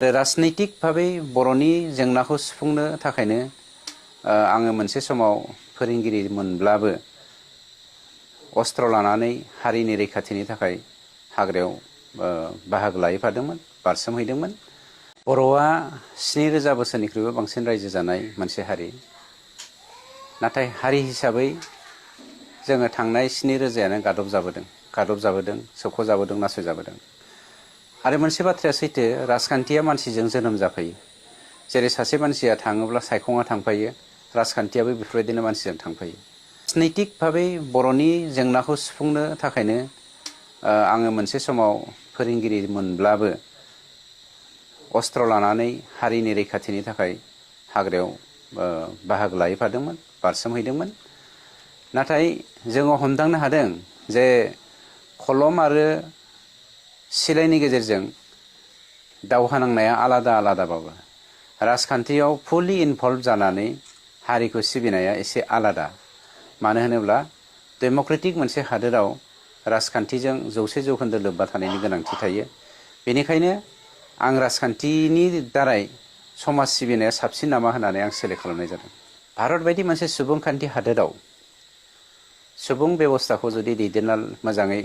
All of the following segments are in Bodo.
राजनैतिक भावे बर'नि जेंनाखौ सुफुंनो थाखायनो आङो मोनसे समाव फोरोंगिरि मोनब्लाबो अस्त्र लानानै हारिनि रैखाथिनि थाखाय हाग्रायाव बाहागो लाहैफादोंमोन, बारसोमहैदोंमोन। बर'आ 7000 बोसोरनिख्रुइबो बांसिन रायजो जानाय मोनसे हारि। नाथाय हारि हिसाबै जोङो थांनाय 7000यानो गादबजाबोदों, सोबख'जाबोदों, नासयजाबोदों। आरो मोनसे बाथ्राया सैथो, राजखान्थिया मानसिजों जोनोम जाफायो। जेरै सासे मानसिया थाङोब्ला सायखङा थांफायो, राजखान्थियाबो बेफोरबायदिनो मानसिजों थांफायो। राजनैतिक भावे बर'नि जेंनाखौ सुफुंनो थाखायनो आङो मोनसे समाव फोरोंगिरि मोनब्लाबो अस्त्र लानानै हारिनि रैखाथिनि थाखाय हाग्रायाव बाहागो लाहैफादोंमोन, बारसोमहैदोंमोन। नाथाय जोङो हमदांनो हादों जे खलम आरो सिलाइनि गेजेरजों दावहा नांनाया आलादा आलादाबाबो राजखान्थियाव फुलि इनभल्भ जानानै हारिखौ सिबिनाया एसे आलादा। मानो होनोब्ला डेम'क्रेटिक मोनसे हादोराव राजखान्थिजों 100% लोब्बा थानायनि गोनांथि थायो। बेनिखायनो आं राजखान्थिनि दाराय समाज सिबिनाया साबसिन नामा होननानै आं सेलेक्ट खालामनाय जादों। भारत बायदि मोनसे सुबुंखान्थि हादोराव सुबुं बेबस्थाखौ जुदि दैदेनना मोजाङै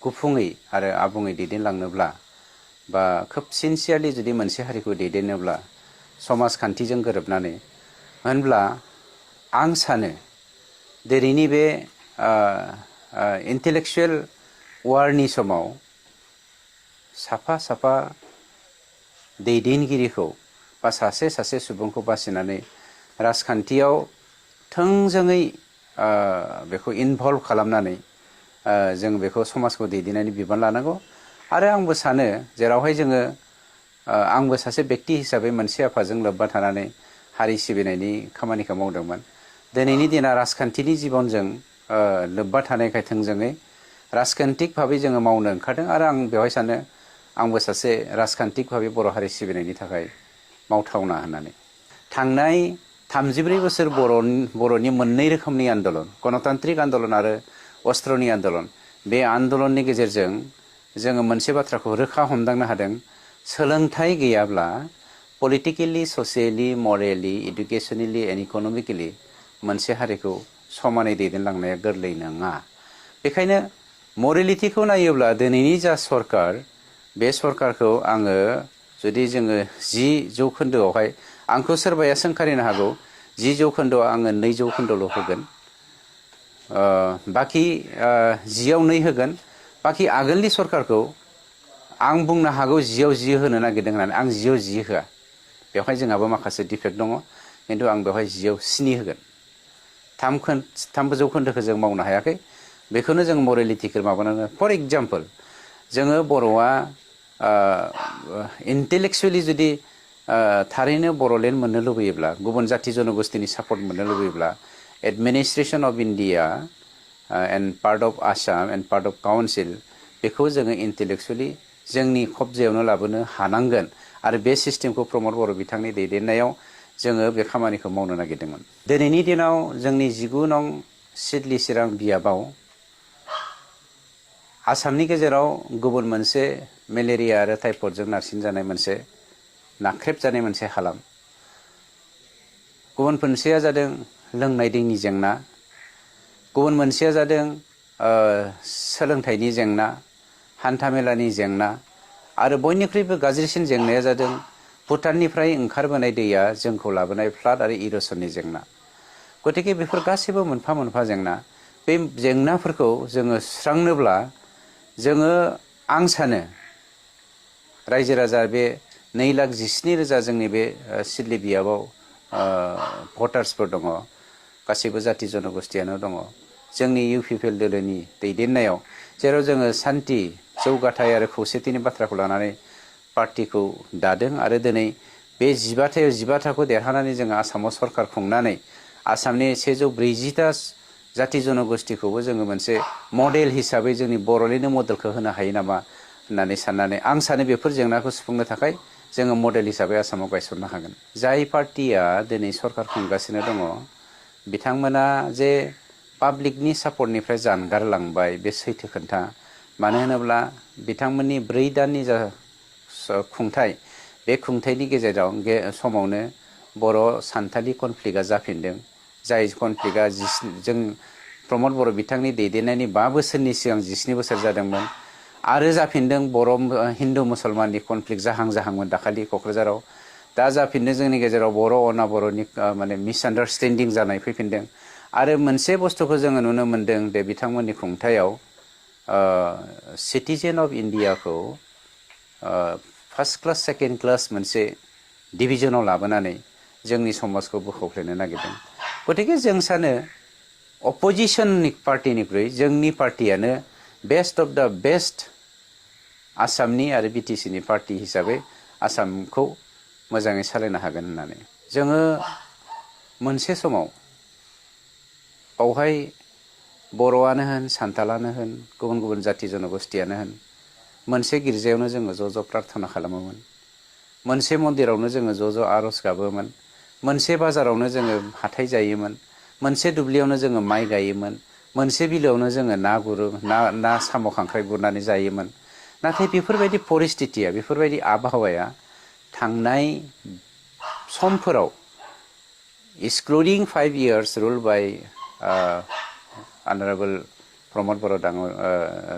गुफुङै आरो आबुङै दैदेनलांनोब्ला बा खोब सिनसियारलि जुदि मोनसे हारिखौ दैदेननोब्ला समाजखान्थिजों गोरोबनानै होनब्ला आं सानो दिनैनि बे इन्टेलेक्सुवेल वारनि समाव साफा साफा दैदेनगिरिखौ बा सासे सुबुंखौ बासिनानै राजखान्थियाव थोंजोङै बेखौ इनभल्भ खालामनानै जों बेखौ समाजखौ दैदेननायनि बिबान लानांगौ। आरो आंबो सानो जेरावहाय जोङो आंबो सासे बेक्ति हिसाबै मोनसे आफादजों लोब्बा थानानै हारि सिबिनायनि खामानिखौ मावदोंमोन। दिनैनि दिना राजखान्थिनि जिबनजों लोब्बा थानायखाय थोंजोङै राजखान्थिक भाबै जोङो मावनो ओंखारदों। आरो आं बेवहाय सानो आंबो सासे राजखान्थिक भाबै बर' हारि सिबिनायनि थाखाय मावथावना होननानै। थांनाय 34 बोसोर बर'नि मोननै रोखोमनि आन्दलन, गणतान्त्रिक आन्दलन आरो अस्त्रनि आन्दलन, बे आन्दलननि गेजेरजों जोङो मोनसे बाथ्राखौ रोखा हमदांनो हादों, सोलोंथाइ गैयाब्ला पलिटिकेलि, ससियेलि, मरेलि, इडुकेसनेलि एन्ड इक'नमिकेलि मोनसे हारिखौ समानै दैदेनलांनाया गोरलै नङा। बेखायनो मरेलिटिखौ नायोब्ला दिनैनि जा सरकार, बे सरकारखौ आङो जुदि जोङो 10% आंखौ सोरबाया सोंखारिनो हागौ 10% आङो 2% होगोन, बाखि 10आव 2 होगोन, बाखि आगोलनि सरकारखौ आं बुंनो हागौ 10आव 10 होनो नागिरदों होननानै। आं 10आव 10 होआ। बेवहाय जोंहाबो माखासे डिफेक्ट दङ, खिन्थु आं बेवहाय 10आव 7 होगोन। 3% जों मावनो हायाखै। बेखौनो जों मरेलिटिखौ माबानानै, फर एग्जाम्पल जोङो बर'आ इन्टेलेक्सुवेलि जुदि थारैनो बर'लेण्ड मोननो लुबैयोब्ला, गुबुन जाथि जनगोष्ठीनि सापर्ट मोननो लुबैयोब्ला, administration of India and part of Assam and part of council बेखौ जोङो इन्टेलेक्सुवेलि जोंनि खबजायावनो लाबोनो हानांगोन। आरो बे सिस्टेमखौ प्रमद बर' बिथांनि दैदेननायाव जोङो बे खामानिखौ मावनो नागिरदोंमोन। दिनैनि दिनाव जोंनि 19 नं सिडली चिरां बियाबाव आसामनि गेजेराव गुबुन मोनसे मेलेरिया आरो टाइफयडजों नारसिनजानाय मोनसे नाख्रेबजानाय मोनसे हालाम। गुबुन मोनसेया जादों लोंनाय दैनि जेंना, गुबुन मोनसेया जादों सोलोंथाइनि जेंना, हान्थामेलानि जेंना, आरो बयनिख्रुइबो गाज्रिसिन जेंनाया जादों भुटाननिफ्राय ओंखारबोनाय दैया जोंखौ लाबोनाय फ्लाड आरो इर'सननि जेंना। गतिके बेफोर गासैबो मोनफा मोनफा जेंना। बे जेंनाफोरखौ जोङो सुस्रांनोब्ला जोङो, आं सानो रायजो राजा बे 2,17,000 जोंनि बे सिडली बियाबाव भटार्सफोर दङ, गासैबो जाथि जनगोष्ठीयानो दङ। जोंनि UPPL दोलोनि दैदेननायाव जेराव जोङो सान्थि, जौगाथाय आरो खौसेथिनि बाथ्राखौ लानानै पार्टिखौ दादों। आरो दिनै बे 15थाखौ देरहानानै जोङो आसामाव सरकार खुंनानै आसामनि 140टा जाथि जनगोष्ठीखौबो जोङो मोनसे मडेल हिसाबै जोंनि बर'निनो मडेलखौ होनो हायो नामा होननानै साननानै आं सानो बेफोर जेंनाखौ सुफुंनो थाखाय जोङो मडेल हिसाबै आसामाव गायसननो हागोन। जाय पार्टिया दिनै सरकार खुंगासिनो दङ, बिथांमोना जे पाब्लिकनि सापर्टनिफ्राय जानगारलांबाय, बे सैथो खोथा। मानो होनोब्ला बिथांमोननि 4 दाननि जा खुंथाय बे खुंथायनि गेजेराव समावनो बर' सान्थालि कनफ्लिक्टआ जाफिनदों। जाय कनफ्लिक्टआ जों प्रमद बर' बिथांनि दैदेननायनि 5 बोसोरनि सिगां 17 बोसोर जादोंमोन आरो जाफिनदों बर' हिन्दु मुसलमाननि कनफ्लिक्ट जाहांमोन दाखालि क'क्राझाराव। दा जाफिनदों जोंनि गेजेराव बर' अना बर'नि माने मिसआन्डारस्टेन्डिं जानाय फैफिनदों। आरो मोनसे बुस्थुखौ जोङो नुनो मोन्दों बे बिथांमोननि खुंथायाव सिटिजेन अफ इन्डियाखौ फार्स्ट क्लास सेकेन्ड क्लास मोनसे डिभिजनाव लाबोनानै जोंनि समाजखौ बोखावफ्लेनो नागिरदों। गतिके जों सानो अपोजिशन पार्टिनिख्रुइ जोंनि पार्टियानो बेस्ट अफ द बेस्ट आसामनि आरो बिटिसिनि पार्टि हिसाबै आसामखौ मोजाङै सालायनो हागोन होननानै। जोङो मोनसे समाव बावहाय बर'आनो होन सान्थालानो होन गुबुन गुबुन जाति जनगोष्ठियानो होन मोनसे गिर्जायावनो जोङो ज' ज' प्रार्थना खालामोमोन। मोनसे मन्दिरावनो जोङो ज' ज' आर'ज गाबोमोन। मोनसे बाजारावनो जोङो हाथाय जायोमोन। मोनसे दुब्लियावनो जोङो माइ गायोमोन। मोनसे बिलोआवनो जोङो ना गुरो ना साम' खांख्राइ गुरनानै जायोमोन। नाथाय बेफोरबायदि परिस्थितिया बेफोरबायदि आबहावाया थांनाय समफोराव excluding 5 years ruled by Honorable प्रमद बर'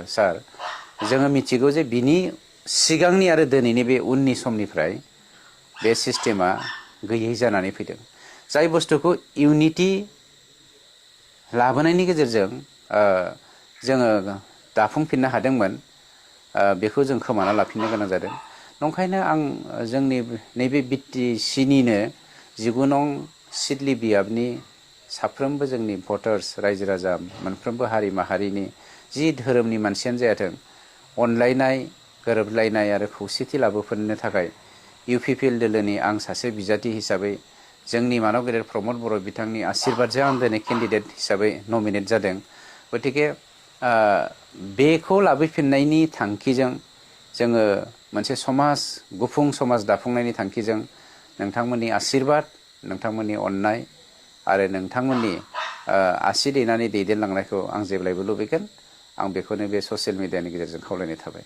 सार, जोङो मिथिगौ जे बिनि सिगांनि आरो दिनैनि बे उननि समनिफ्राय बे सिस्टेमा गैयै जानानै फैदों। जाय बुस्थुखौ इउनिटि लाबोनायनि गेजेरजों जोङो दाफुंफिननो हादोंमोन बेखौ जों खोमाना लाफिननो गोनां जादों। नंखायनो आं जोंनि नैबे बिटिसिनिनो 19 नं सिदलि बियाबनि साफ्रोमबो जोंनि भटार्स रायजो राजा मोनफ्रोमबो हारि माहारिनि जि धोरोमनि मानसियानो जायाथों अनलायनाय गोरोबलायनाय आरो खौसेथि लाबोफिननो थाखाय UPPL दोलोनि आं सासे बिजाथि हिसाबै जोंनि मानब गेदेर प्रमद बर' बिथांनि आशीर्बादजों आं दिनै केन्डिडेट हिसाबै नमिनेट जादों। गतिके बेखौ लाबोफिननायनि थांखिजों जोङो मोनसे समाज गुफुं समाज दाफुंनायनि थांखिजों नोंथांमोननि आशीर्बाद नोंथांमोननि अननाय आरो नोंथांमोननि आसि दैनानै दैदेनलांनायखौ आं जेब्लायबो लुबैगोन। आं बेखौनो बे ससियेल मिडियानि गेजेरजों खावलायनाय थाबाय।